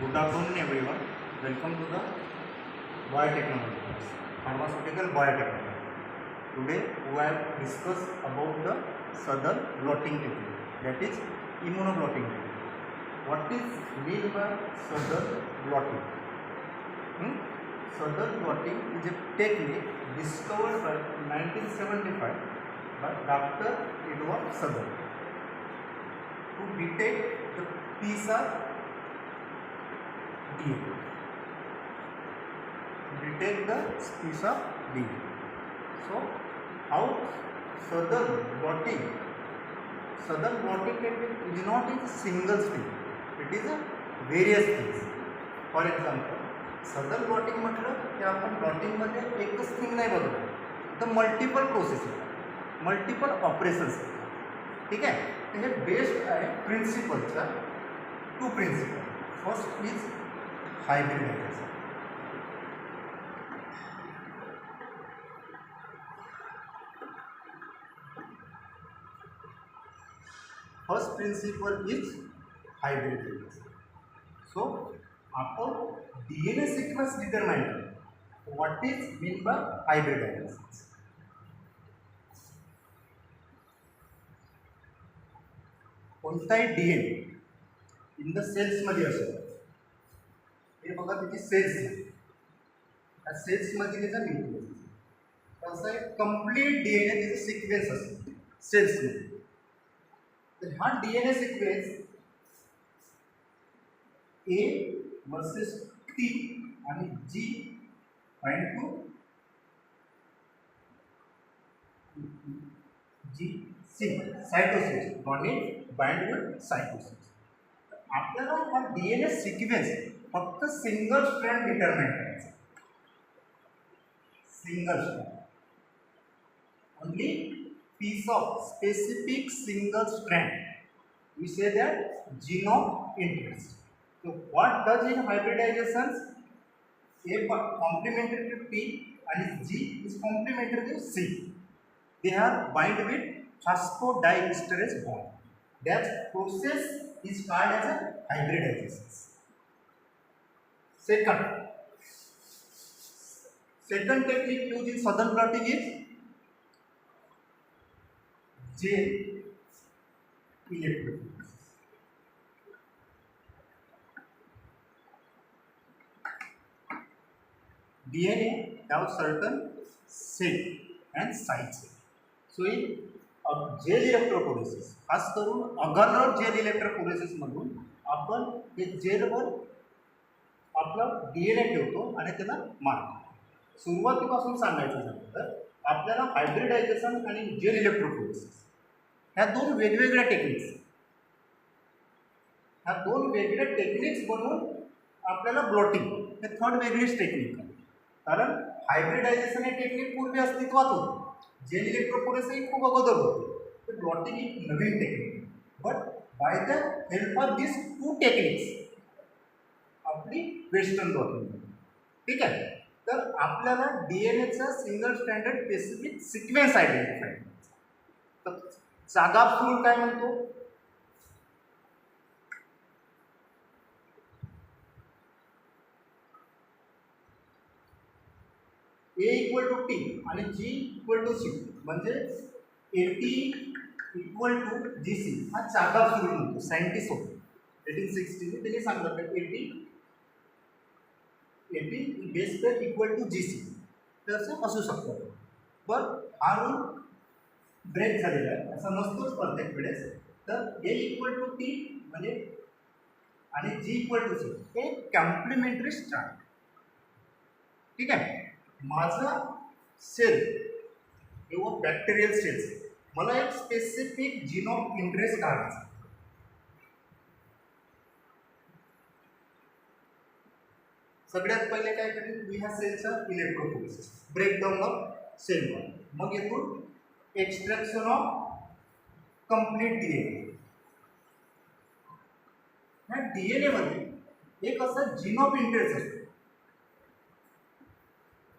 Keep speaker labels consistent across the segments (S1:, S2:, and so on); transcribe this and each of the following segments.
S1: Good afternoon, everyone. Welcome to the biotechnology course, pharmaceutical biotechnology. Today, we have discussed about the southern blotting technique, that is immunoblotting technique. What is meant by southern blotting? Southern blotting is a technique discovered by 1975 by Dr. Edward Southern to detect the PSA DNA. Detect the species of DNA. So, how southern blotting technique is not a single thing. It is a various things. For example, southern blotting मतलब की आपण blotting मध्ये एकच thing नाही बघणार, तर multiple process multiple operations. ठीक आहे. हे बेस्ड आहे प्रिन्सिपलचा two principle. First is hybridization. First principle is hybridization. So, after DNA sequence determine what is meant by hybridization. कोणताही DNA इन द सेल्स मध्ये असेल, हे बघा तिथे सेल्स आहे, त्या सेल्समध्ये त्याचा न्यूक्लियस तसा एक कंप्लीट DNA त्याचा सिक्वेन्स असतो सेल्समध्ये. तर हा DNA sequence A versus T आणि G bind to G cytosis bonding bind with cytosis. आपल्याला हा DNA सिक्वेन्स फक्त सिंगल स्ट्रँड डिटरमाइन करायचा. Single strand only piece of specific single strand. We say that gene of interest. So what does in hybridization? A complementary to T and G is complementary to C. They are bind with phosphodiesterase bond. That process is called as a hybridization. Second technique used in southern blotting is gel electrophoresis. DNA have certain shape and size. So in gel electrophoresis, खास करून अगर gel electrophoresis मधून आपण हे जेलवर आपला DNA ठेवतो आणि त्याला मारतो. सुरुवातीपासून सांगायचं झालं तर आपल्याला हायब्रिडायझेशन आणि जेल इलेक्ट्रोफोरेसिस ह्या दोन वेगवेगळ्या टेक्निक्स बनवून आपल्याला ब्लॉटिंग हे थर्ड वेगळीच टेक्निक आहे. कारण हायब्रिडायझेशन हे टेक्निक पूर्वी अस्तित्वात होतं, जेल इलेक्ट्रोफोरेसिस ही खूप अगोदर होतं. तर ब्लॉटिंग ही नवीन technique. But by the help of this two techniques आपली वेस्टर्न ब्लॉटिंग. ठीक आहे. तर आपल्याला DNAचा single standard specific sequence identify करायचा. तर जागाफ रूल काय म्हणतो? A इक्वल टू T आणि G इक्वल टू C म्हणजे AT इक्वल टू GC हा जागाफ रूल म्हणतो. सायंटिस्ट होतो 1860 त्यांनी सांगितलं AT base pair equal to GC. तर असं असू शकतं. पण हा रूल ब्रेक झालेला आहे, असं नसतोच प्रत्येक वेळेस. तर A इक्वल टू T म्हणजे आणि G इक्वल टू C हे कॉम्प्लिमेंटरी स्ट्रँड. ठीक आहे. माझा सेल किंवा बॅक्टेरियल सेल्स मला एक स्पेसिफिक जीन ऑफ इंटरेस्ट काढायचा. सगळ्यात पहिले काय करेल मी ह्या सेलचा electrophoresis breakdown of cell bond, मग येथून एक्सट्रॅक्शन ऑफ कंप्लीट DNA. ह्या DNA मध्ये एक असा जीन ऑफ इंटरेस्ट असतो,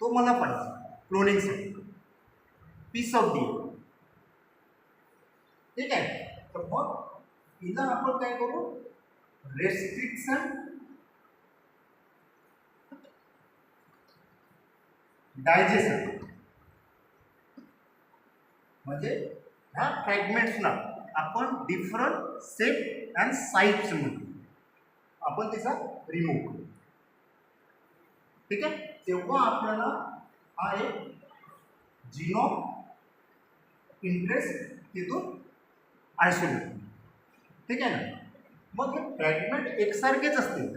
S1: तो मला पाहिजे क्लोनिंगसाठी, पीस ऑफ DNA. ठीक आहे. तर मग इथं आपण काय करू, रेस्ट्रिक्शन डायजेशन म्हणजे ह्या फ्रॅगमेंट्सना आपण डिफरंट शेप अँड साईज म्हणतो, आपण त्याचा रिमूव्ह करू. ठीक आहे. तेव्हा आपल्याला हा एक जीनोम इंटरेस्ट तिथून आयसोलेट. ठीक आहे ना. मग हे फ्रॅगमेंट एकसारखेच असतील,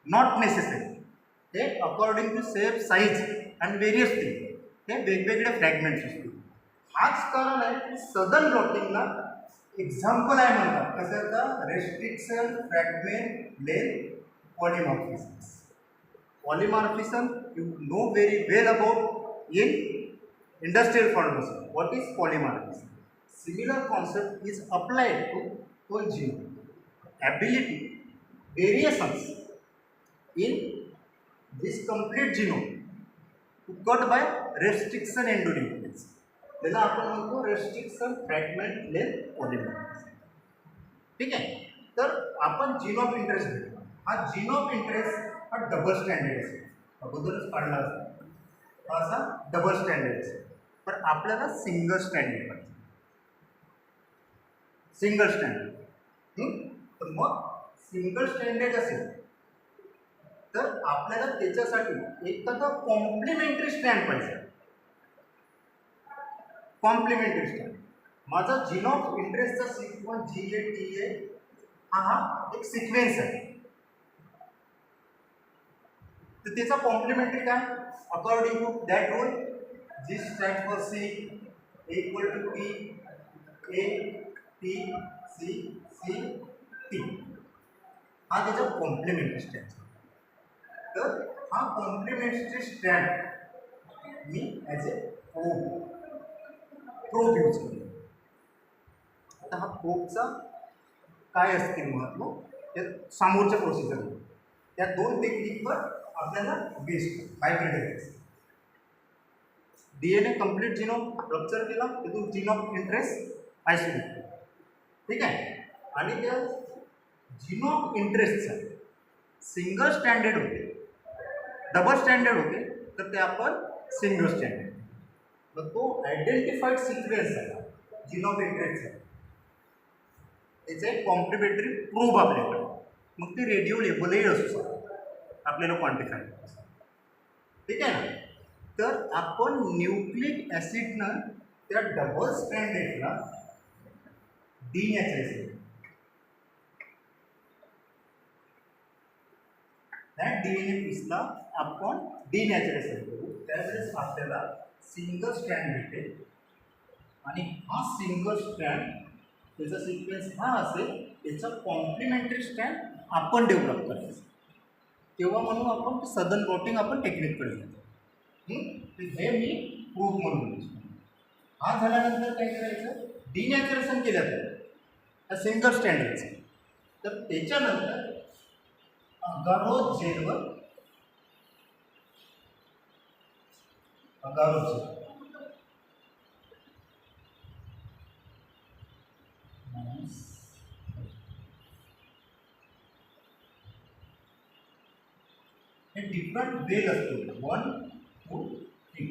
S1: नॉट नेसेसरी. हे according to shape size and various thing हे वेगवेगळे फ्रॅगमेंट्स असतील. हाच कारण आहे की सदन ब्लॉटिंगला एक्झाम्पल आहे म्हणतात कशाचा, restriction fragment length polymorphism. Polymorphism you know very well about in industrial pharmacy. What is polymorphism? Similar concept is applied to whole genome. Ability, variations in this complete genome to cut by restriction endonuclease. त्याला आपण म्हणतो restriction fragment length polymorphism. ठीक आहे. तर आपण gene of interest घेतो. हा gene of interest हा डबल स्टँडर्ड असेल, अगोदरच काढला असतो. हा असा डबल स्टँडर्ड असेल. पण आपल्याला सिंगल स्टँडर्ड पाहिजे, सिंगल स्टँडर्ड. तर मग सिंगल स्टँडर्ड असेल तर आपल्याला त्याच्यासाठी एखादा कॉम्प्लिमेंटरी स्टँड पाहिजे. कॉम्प्लिमेंटरी स्टँड माझा जीन ऑफ इंटरेस्टचा सिक्वेन्स GATA हा एक सिक्वेन्स आहे. तर त्याचा कॉम्प्लिमेंटरी काय, according to that rule G stands for C, A equal to P, A, T, C, C, T. हा त्याचा कॉम्प्लिमेंटरी स्टँड. तर हा कॉम्प्लिमेंटरी स्टँड मी ॲज ए प्रोब यूज करतो. आता हा प्रोबचा काय असतील महत्त्व त्या समोरच्या प्रोसिजर, त्या दोन टेक्निकवर आपल्याला based hybridisation. DNA complete genome rupture केला, तिथून जीन ऑफ इंटरेस्ट आयसोलेट केला. ठीक आहे. आणि त्या जीन ऑफ इंटरेस्टचा सिंगल स्टँडर्ड होते, डबल स्टँडर्ड होते, तर ते आपण सिंगल स्टँडर्ड. मग तो आयडेंटिफाईड सिक्वेन्स झाला जीन ऑफ इंटरेस्टचा, त्याचा एक कॉम्प्लिमेंटरी प्रूफ आपल्याकडे. मग ते रेडिओ लेबलही असू शकतो, आपल्याला क्वांटिफाय. ठीक आहे ना. तर आपण न्यूक्लिक ॲसिडनं त्या डबल स्टँडर्डला डिनॅचरल, त्या DNA पीसला आपण डिनॅचरल करू. त्यावेळेस आपल्याला सिंगल स्ट्रँड भेटेल. आणि हा सिंगल स्ट्रँड त्याचा सिक्वेन्स हा असेल, त्याचा कॉम्प्लिमेंटरी स्ट्रँड आपण डेव्हलप करायचं. तेव्हा म्हणून आपण सदन ब्लॉटिंग आपण टेक्निककडे जातो. हे मी प्रूफ म्हणून. हा झाल्यानंतर काय करायचं, डिनॅचरेशन केलं जातं सिंगल स्टँडर्डचं. तर त्याच्यानंतर अगारोज जेलवर अगारोज जेल हे डिफरंट वेल असतो. 1, 2, 3.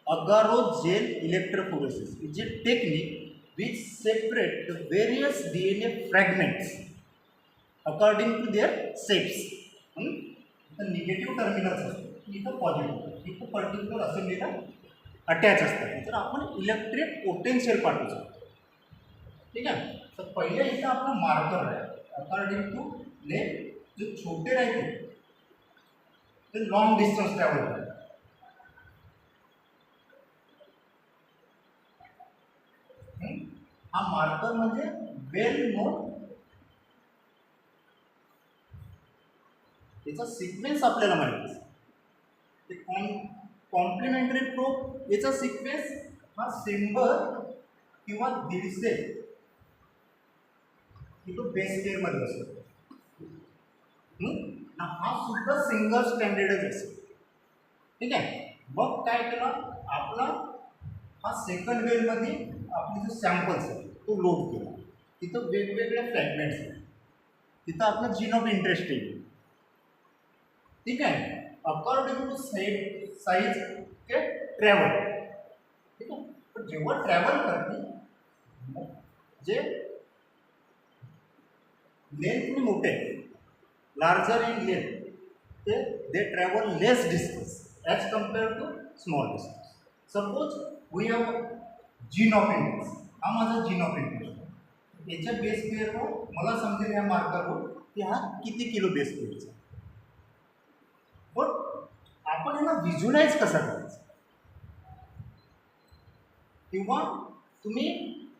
S1: Agarose gel electrophoresis is a technique which separates the various DNA fragments according to their shapes. इथं निगेटिव्ह टर्मिनल्स असतो, इथं पॉझिटिव्ह, इथं पर्टिक्युलर असेंब्लीला अटॅच असतात. तर आपण इलेक्ट्रिक पोटेन्शियल पाठवू शकतो. ठीक आहे. तर पहिले इथं आपला मार्कर आहे, अकॉर्डिंग टू लेंथ जे छोटे राहते ते लॉंग डिस्टन्स ट्रॅव्हल करतात. हा मार्कर म्हणजे वेल नोन, त्याचा सिक्वेन्स आपल्याला माहिती आहे. कॉम्प्लिमेंटरी प्रूफ याचा सिक्वेन्स हा सिंबल किंवा 150 तो बेस पेअरमध्ये असतो. हा सुद्धा सिंगल स्टँडर्डच असेल. ठीक आहे. मग काय केलं, आपला हा सेकंड वेलमध्ये आपले जो सॅम्पल्स आहे तो लोड केला. तिथं वेगवेगळे फ्रॅगमेंट्स आहेत, तिथं आपलं जीन ऑफ इंटरेस्ट येईल. ठीक आहे. अकॉर्डिंग टू साइज के ट्रॅव्हल, ठीक आहे. पण जेव्हा ट्रॅव्हल करते जे लेंथने मोठे larger in length they travel less distance as compared to small distance. Suppose we have gene of interest. हा माझा जीन ऑफ इंटरेस्ट आहे. याच्या बेस पेअरवर मला समजेल या मार्करवर की हा किती किलो बेस पेअरचा. पण आपण याला व्हिज्युअलाइज कसा करायचा, किंवा तुम्ही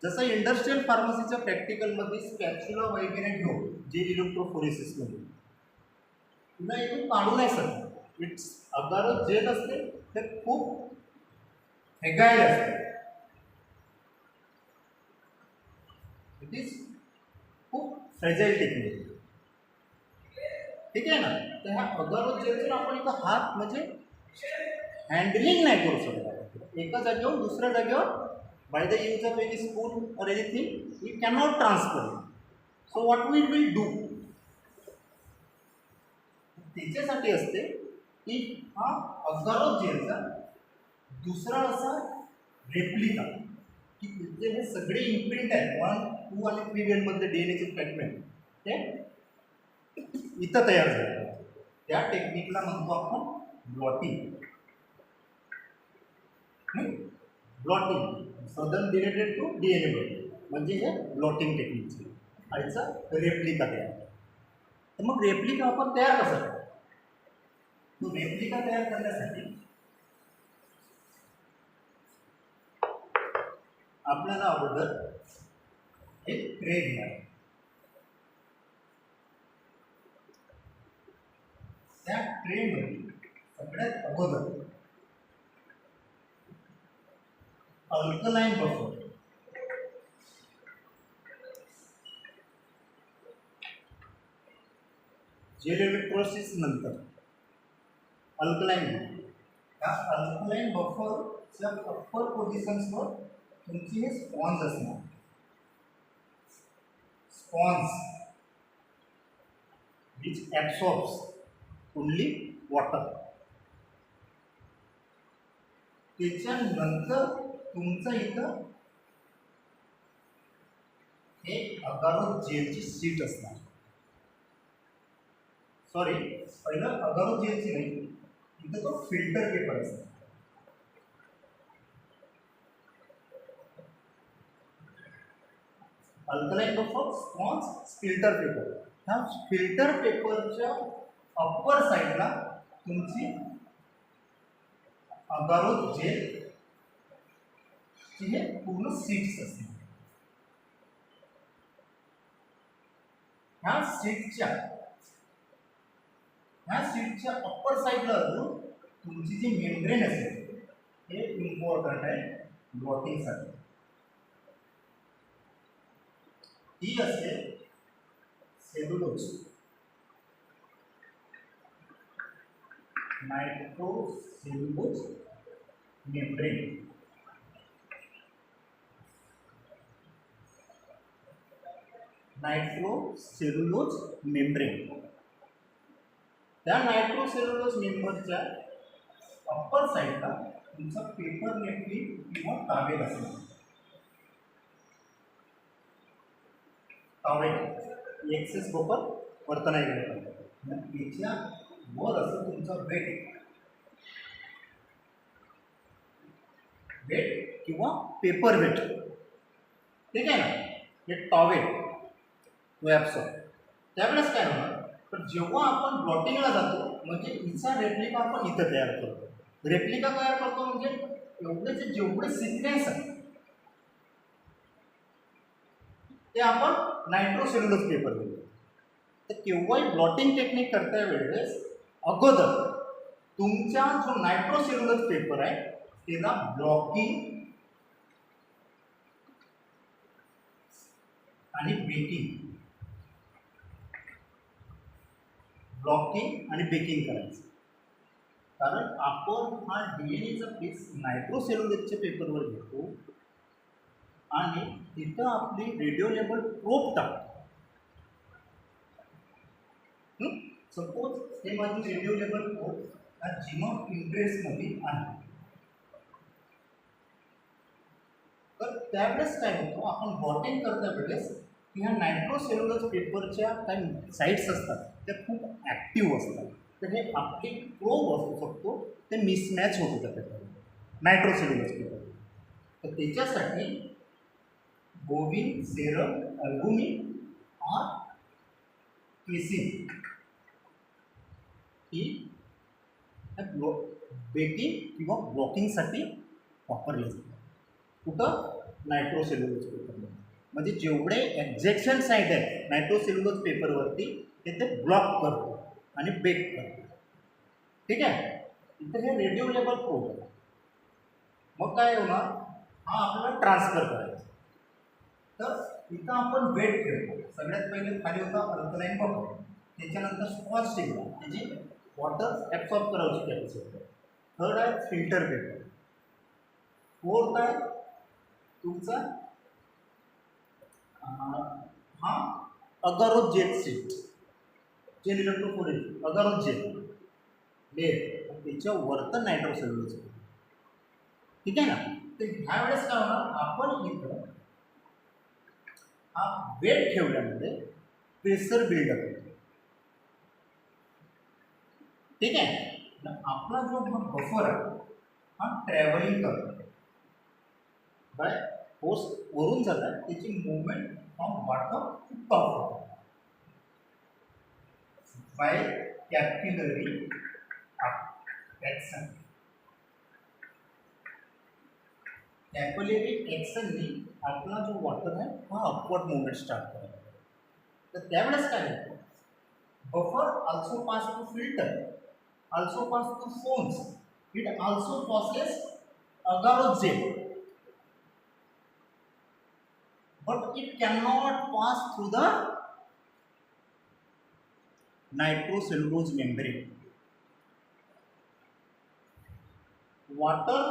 S1: जसं इंडस्ट्रियल फार्मसीच्या प्रॅक्टिकलमध्ये स्पॅच्युला वगैरे घेऊन जे इलेक्ट्रोफोरेसिसमध्ये तुला इथून काढू नाही शकत. इट्स अगार जेल असते ते खूप हेगाईल असते. इट इज खूप फ्रेजाईल टेक्निक, ठीक आहे ना. तर ह्या अगारो जेलवर आपण इथं हात म्हणजे हँडलिंग नाही करू शकत. एका जागेवर दुसऱ्या जागेवर by the use of any spoon or anything we cannot transfer. So what we will do, त्याच्यासाठी असते की हा अगारो जेलचा दुसरा असा रेप्लिका, की तिथे हे सगळे इम्प्रिंट आहेत 1, 2 आणि 3 वेलमधले डीएनएचे फ्रॅगमेंट ते इथं तयार झाले. त्या टेक्निकला म्हणतो आपण blotting. Blotting Southern related to DNA blotting म्हणजे हे ब्लॉटिंग टेक्निकचे याचा रेप्लिका तयार. तर मग रेप्लिका आपण तयार कसा करतो. तो रेप्लिका तयार करण्यासाठी आपल्याला अगोदर एक ट्रे घ्या. त्या ट्रेमध्ये सगळ्यात अगोदर अल्कलाइन बफर, जेल इलेक्ट्रोलिसिस नंतर अल्कलाइन, या अल्कलाइन बफरच्या अप्पर पोझिशन्सवर तुमची हे स्पॉन्ज असणार. Sponge which absorbs only water. त्याच्यानंतर तुमचं इथं हे अगारो जेलची सीट असणार. सॉरी, पहिलं अगारो जेलची नाही, इथं तो फिल्टर पेपर असतो. Alkaline buffer, sponge, filter paper. ह्या फिल्टर पेपरच्या अप्पर साईडला तुमची अगारो जेल ची हे पूर्ण सीट्स असते. ह्या सीटच्या अप्पर साईडला अजून तुमची जी मेम्ब्रेन असेल हे इम्पॉर्टंट आहे ब्लॉटिंगसाठी. ही असते सेल्युलोज, नायट्रोसेल्युलोज मेम्ब्रेन. नायट्रोसेल्युलोज मेम्ब्रेन. त्या नायट्रोसेल्युलोज मेंबरच्या अप्पर साईडला तुमचा पेपर नेपकिन किंवा टॉवेल असेल. टॉवेल एक्सेस बफर वरतं नाही गेलं पाहिजे. याच्या वर असं तुमचा वेट किंवा पेपर वेट, ठीक आहे ना. हे टॉवेल तो ॲब्सॉर्ब. त्यावेळेस काय होणार, तर जेव्हा आपण ब्लॉटिंगला जातो म्हणजे हिचा रेप्लिका आपण इथं तयार करतो. रेप्लिका तयार करतो म्हणजे एवढेचे जेवढे सिक्वेन्स आहे ते आपण नायट्रोसेल्युलोज पेपर देतो. तर केव्हाही ब्लॉटिंग टेक्निक करता वेळेस अगोदर तुमचा जो नायट्रोसेल्युलोज पेपर आहे त्याला ब्लॉकिंग आणि बेकिंग करायचं. कारण आपण हा डीएनएचा पीस नायट्रोसेल्युलोजच्या पेपरवर घेतो आणि तिथं आपली रेडिओ लेबल प्रोब टाकतो. सपोज हे माझी रेडिओ लेबल प्रोब हा जीन ऑफ इंटरेस्टमध्ये आहे. तर त्यावेळेस काय होतं, आपण बॉटिंग करता वेळेस ह्या नायट्रोसेल्युलोज पेपरच्या काही साईट्स असतात त्या खूप ॲक्टिव्ह असतात. तर हे आपले प्रोब असू शकतो ते मिसमॅच होत होतं त्याच्यामध्ये नायट्रोसेल्युलोज पेपर. तर त्याच्यासाठी बोविन सेरम अल्बुमिन और केसिन ही बेकिंग किंवा ब्लॉकिंगसाठी वापरले जातात. कुठं? नायट्रोसेल्युलोज पेपरमध्ये. म्हणजे जेवढे एक्झॅक्शन साईड आहेत नायट्रोसेल्युलोज पेपरवरती ते ब्लॉक करतो आणि बेक करतो. ठीक आहे. इथं हे रेडिओ लेबल प्रोब आहे. मग काय होणार, हा आपल्याला ट्रान्सफर करायचा. तर इथं आपण वेट ठेवतो. सगळ्यात पहिले खाली होता अल्कलाईन बफर, त्याच्यानंतर स्पॉन्ज ठेवला त्याची वॉटर ॲब्सॉर्ब करायची कॅपॅसिटी. थर्ड आहे फिल्टर पेपर. फोर्थ आहे तुमचा हा agarose gel sheet, gel electrophoresis agarose gel layer, त्याच्यावरतं नायट्रोसेल्युलोज. ठीक आहे ना. तर ह्या वेळेस काय होणार, आपण इथं हा वेट ठेवल्यामध्ये प्रेशर बिल्डअप होतो. ठीक आहे. आपला जो हा बफर आहे हा ट्रॅव्हलिंग करतो बाय फोर्स वरून जातात, त्याची movement from bottom to top by capillary action. Capillary ॲक्शननी आपला जो वॉटर आहे हा अपवर्ड मुवमेंट स्टार्ट करायचा. तर त्यावेळेस काय होतं, buffer also pass to filter, also pass to phones, it also passes agarose gel, but it cannot pass through the nitrocellulose membrane. Water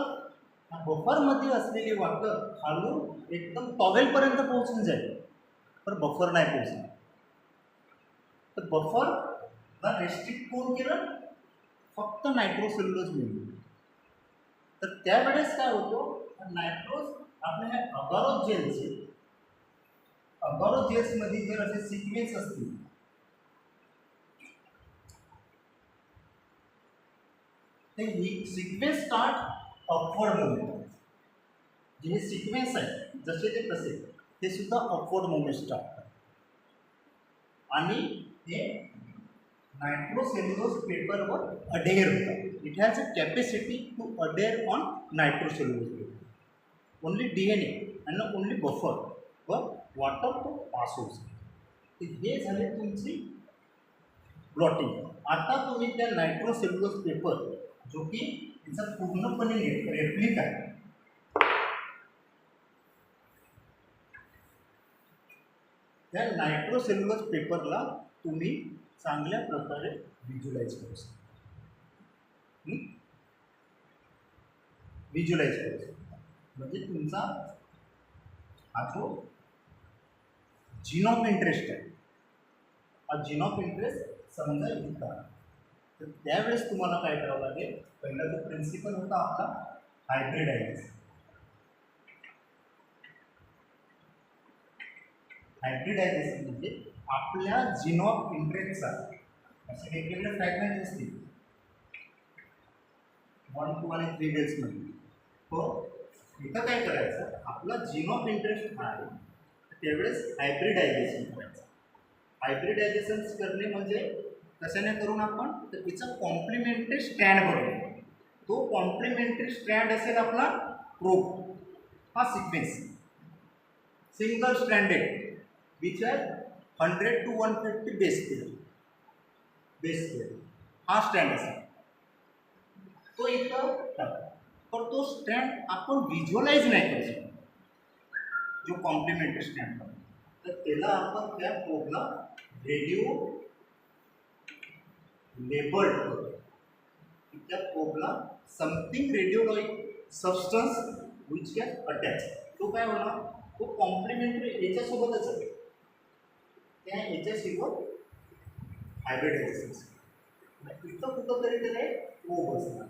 S1: बफरमध्ये असलेली वॉटर खालून एकदम टॉवेलपर्यंत पोहोचून जाईल, पण बफर नाही पोहोचणार. तर बफरला रेस्ट्रिक्ट कोण केलं, फक्त नायट्रोसेल्युलोज मेम्ब्रेन. तर त्यावेळेस काय होतं, नायट्रोज आपल्या ह्या अगारोज जेलचे, अगारोज जेल्समध्ये जर असे सिक्वेन्स असतील ते सिक्वेन्स स्टार्ट अपवर्ड मुवमेंट. जे हे सिक्वेन्स आहे जसे ते तसे ते सुद्धा अपवर्ड मुवमेंट स्टार्ट करतात. आणि हे नायट्रोसेल्युलोज पेपरवर अडेअर होतात. It has a capacity to adhere on nitrocellulose paper. Only DNA आणि ओनली बफर व वॉटर तो पास होऊ शकतो. हे झाले तुमची ब्लॉटिंग. आता तुम्ही त्या नायट्रोसेल्युलोज पेपर जो की तिचा पूर्णपणे रेप्लिक आहे, त्या नायट्रोसेल्युलोज पेपरला तुम्ही चांगल्या प्रकारे व्हिज्युलाइज करू शकता. व्हिज्युलाइज करू शकता म्हणजे तुमचा हा जो जीन ऑफ इंटरेस्ट आहे, हा जीन ऑफ इंटरेस्ट समजा इथं. तर त्यावेळेस तुम्हाला काय करावं लागेल, पहिला जो प्रिन्सिपल होता आपला हायब्रिडायझेशन. हायब्रिडायझेशन म्हणजे आपल्या जीन ऑफ इंटरेस्टचा असे वेगवेगळे फ्रॅगमेंट असतील 1, 2 आणि 3 डेल्समध्ये. तो इथं काय करायचं, आपला जीन ऑफ इंटरेस्ट हा आहे त्यावेळेस हायब्रिडायझेशन करायचं. हायब्रिडायझेशन करणे म्हणजे कशाने करून आपण, तर तिचा कॉम्प्लिमेंटरी स्ट्रँड बनवतो. तो कॉम्प्लिमेंटरी स्ट्रँड असेल आपला प्रोब, हा sequence single stranded which are 100 to 150 base pair हा स्ट्रँड असेल. तो इथं टाका, पण तो स्ट्रँड आपण व्हिज्युअलाइज नाही करू शकत जो कॉम्प्लिमेंटरी स्ट्रँड बनतो. तर त्याला आपण त्या प्रोबला रेडिओ लेबल्ड करतो. त्या प्रोबला something radiolike substance which can attach. तो काय होणार, तो कॉम्प्लिमेंटरी याच्यासोबतच आहे, त्या याच्यासोबत हायब्रिडायझेशन. इथं कुठंतरी त्याला प्रोब असणार.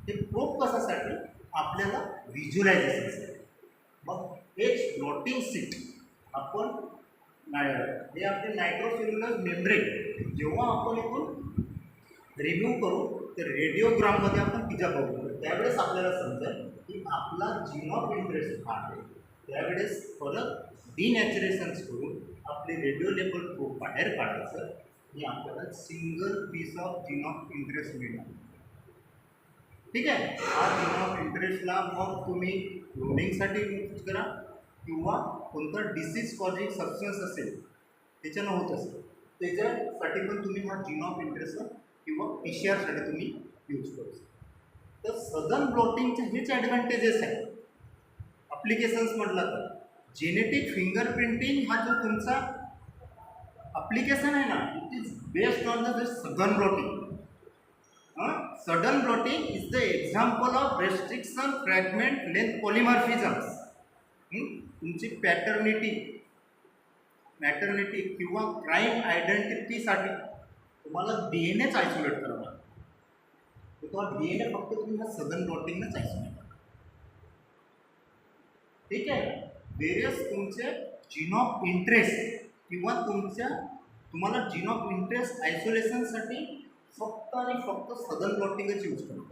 S1: ते प्रोब कशासाठी? आपल्याला व्हिज्युअलायझेशनसाठी. मग हेच ब्लॉटिंग सीट आपण हे आपले नायट्रोसेल्युलर मेम्ब्रेन जेव्हा आपण इथून रिव्ह्यू करू तर रेडिओग्राममध्ये आपण तिच्या बघू त्यावेळेस आपल्याला समजेल की आपला जीन ऑफ इंटरेस्ट हा आहे. त्यावेळेस परत डिनॅचरेशन्स करून आपले रेडिओ लेबल प्रूफ बाहेर काढायचं आणि आपल्याला single piece of gene of interest मिळणार. ठीक आहे. हा जीन ऑफ इंटरेस्टला मग तुम्ही क्लोनिंगसाठी यूज करा किंवा कोणतं डिसीज कॉजिंग सबस्टन्स असेल त्याच्यानं होत असेल त्याच्यासाठी पण तुम्ही हा जीन ऑफ इंटरेस्ट किंवा PCR साठी तुम्ही यूज करू शकता. तर सदन ब्लॉटिंगचे हेच ॲडव्हान्टेजेस आहेत. अप्लिकेशन्स म्हटलं तर जेनेटिक फिंगरप्रिंटिंग हा जो तुमचा अप्लिकेशन आहे ना it is based on the Southern blotting. Southern blotting is the example of restriction fragment length polymorphisms. तुमची मॅटर्निटी किंवा क्राईम आयडेंटिटीसाठी तुम्हाला DNA आयसोलेट करावं लागतं. तो DNA फक्त तुम्ही ह्या सदन ब्लॉटिंगनंच आयसोलेट करा. ठीक आहे. वेरियस तुमचे जीन ऑफ इंटरेस्ट किंवा तुम्हाला जीन ऑफ इंटरेस्ट आयसोलेशनसाठी फक्त आणि फक्त सदन ब्लॉटिंगच यूज करा.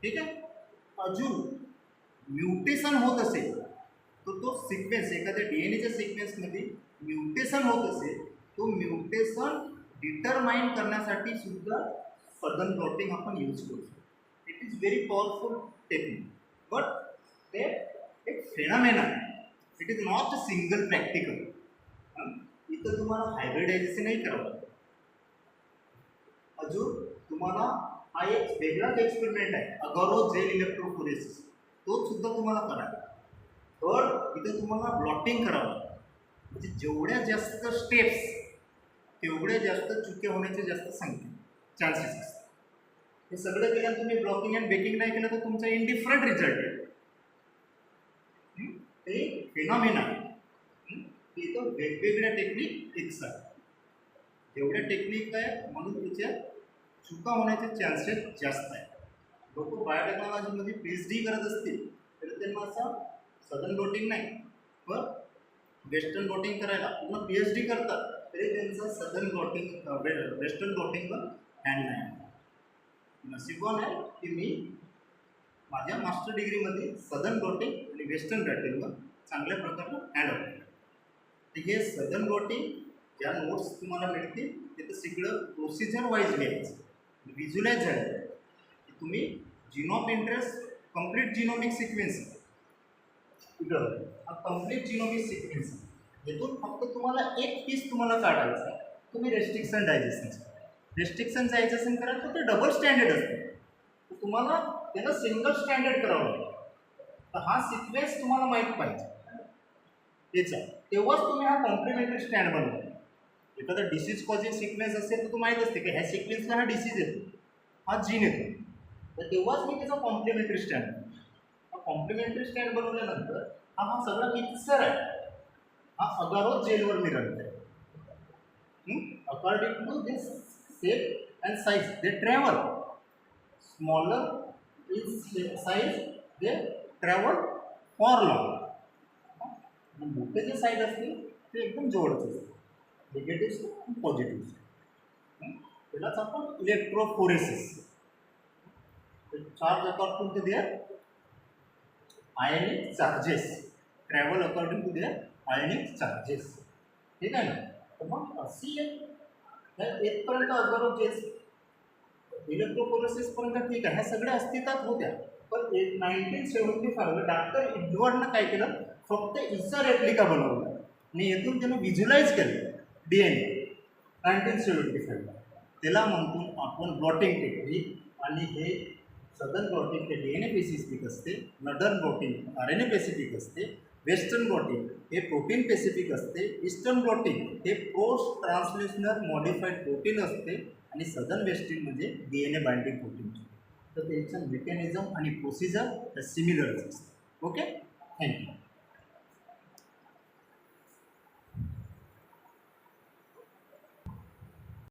S1: ठीक आहे. अजून म्युटेशन होत असेल तर तो सिक्वेन्स एखाद्या DNAच्या सिक्वेन्समध्ये म्युटेशन होत असेल तो म्युटेशन डिटरमाइन करण्यासाठी सुद्धा सदन ब्लॉटिंग आपण यूज करू शकतो. It is very powerful technique but ते एक phenomena. It is not a single practical. इथं तुम्हाला हायब्रिडायझेशनही करावं लागतं. अजून तुम्हाला हा एक वेगळाच एक्सपेरिमेंट आहे अगारो जेल इलेक्ट्रोफोरेसिस तो सुद्धा तुम्हाला करायचा. तर इथं तुम्हाला ब्लॉटिंग करावं लागतं. म्हणजे जेवढ्या जास्त स्टेप्स तेवढ्या जास्त चुके होण्याचे जास्त चान्सेस असतात. हे सगळं केलं तुम्ही ब्लॉकिंग अँड बेकिंग नाही केलं तर तुमचा इनडिफरंट रिझल्ट येईल. ते फिनॉमिना इथं वेगवेगळ्या टेक्निक एक्स आहे. जेवढ्या टेक्निक आहे म्हणून त्याच्या चुका होण्याचे चान्सेस जास्त आहे. लोक बायोटेक्नॉलॉजीमध्ये PhD करत असतील तर त्यांना असा सदन ब्लॉटिंग नाही पण वेस्टर्न ब्लॉटिंग करायला पूर्ण PhD करतात तरी त्यांचं सदन ब्लॉटिंग वेस्टर्न ब्लॉटिंगवर हँड नाही. नशिबवान आहे की मी माझ्या मास्टर डिग्रीमध्ये सदन ब्लॉटिंग आणि वेस्टर्न ब्लॉटिंगवर चांगल्या प्रकारे हँडल केलं. तर हे सदन ब्लॉटिंग ज्या नोट्स तुम्हाला मिळतील तिथं सगळं प्रोसिजर वाईज लिहायचं व्हिज्युलाइज झालं की तुम्ही gene of interest complete genomic sequence हा कंप्लीट जिनोमिक सिक्वेन्स यातून फक्त तुम्हाला एक पीस तुम्हाला काढायचा आहे. तुम्ही रेस्ट्रिक्शन डायजेशन करा तर ते डबल स्टँडर्ड असते. तर तुम्हाला त्याला सिंगल स्टँडर्ड करावं लागतं. तर हा सिक्वेन्स तुम्हाला माहीत पाहिजे त्याचा तेव्हाच तुम्ही हा कॉम्प्लिमेंटरी स्टँड बनवा. एखादा डिसीज कॉजिंग सिक्वेन्स असेल तर तुम्हाला माहीत असते की ह्या सिक्वेन्सला हा डिसीज येतो हा जीन येतो तर तेव्हाच मी त्याचा कॉम्प्लिमेंटरी स्टँड हा कॉम्प्लिमेंटरी स्टँड बनवल्यानंतर हा सगळा मिक्सर आहे हा अगारो जेलवर मिरवत आहे. According to this shape and size they travel smaller in size they travel for long. मोठे जे साईड असतील ते एकदम जवळचे असतात निगेटिव्ह आणि पॉझिटिव्ह. त्यालाच आपण electrophoresis. Charge according to their ionic charges travel according to their ionic charges. ठीक आहे ना. तर मग अशी येथपर्यंत अगोदर जे इलेक्ट्रोफोरेसिसपर्यंत ठीक आहे ह्या सगळ्या अस्तित्वात होत्या. पण 1975 डॉक्टर एडवर्डनं काय केलं फक्त इचा रेप्लिका बनवला आणि येथून त्यानं व्हिज्युलाइज केलं DNA 1975. त्याला म्हणतो आपण ब्लॉटिंग टेक्निक. आणि हे सदन ब्लॉटिंग हे DNA पेसिफिक असते. नॉर्दर्न ब्लॉटिंग RNA पेसिफिक असते. वेस्टर्न ब्लॉटिंग हे प्रोटीन पेसिफिक असते. ईस्टर्न ब्लॉटिंग हे पोस्ट ट्रान्सलेशनल मॉडिफाईड प्रोटीन असते. आणि सदन वेस्टिंग म्हणजे DNA बाइंडिंग प्रोटीन. तर त्याचं मेकॅनिझम आणि प्रोसिजर सिमिलरच असते. Okay thank you.